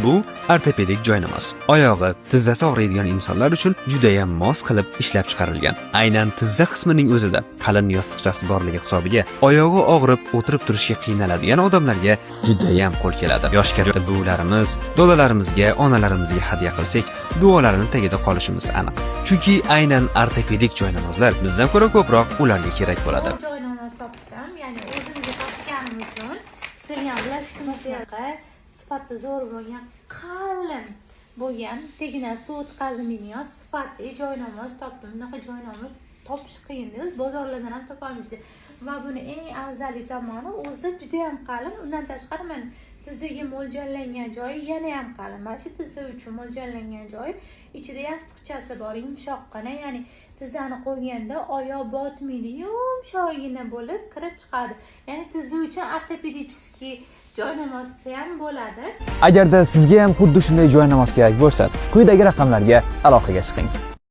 Bu ortopedik joynamoz. Oyog'i, tizzasi og'riydigan insonlar uchun juda ham mos qilib ishlab chiqarilgan. Aynan tizza qismining o'zida qalin yostiqchasi borligi hisobiga oyog'i og'rib o'tirib turishga qiynaladigan odamlarga juda ham qo'l keladi. Yosh katta buvilarimiz, dolalarimizga, onalarimizga hadya qilsak, duolarini tagida qolishimiz aniq. Chunki aynan ortopedik joynamozlar bizdan ko'ra ko'proq ularga kerak bo'ladi. Joynamoz topdim, ya'ni o'zimga topganim uchun istalgan bilashimizga sifati zo'r bo'lgan, qalin bo'lgan, tagina suv o'tkazmaydigan sifatli joynamoz topdim. Bunaqa joynamoz topish qiyin, bozorlardan ham topolmaysiz. Va buni eng afzali tomoni o'zi juda ham qalin. Undan tashqari mana tizzaga mo'ljallangan joyi yana ham qalin. Mana shu tizza uchun mo'ljallangan joyi ichida yostiqchasi bor, yumshoqqina, ya'ni tizzani qo'yganda oyoq botmaydi, yumshoqqina bo'lib kirib chiqadi. Ya'ni tizza uchun ortopedический joynamoz ham bo'ladi. Agarda sizga ham xuddi shunday joynamoz kerak bo'lsa, quyidagi raqamlarga aloqaga chiqing.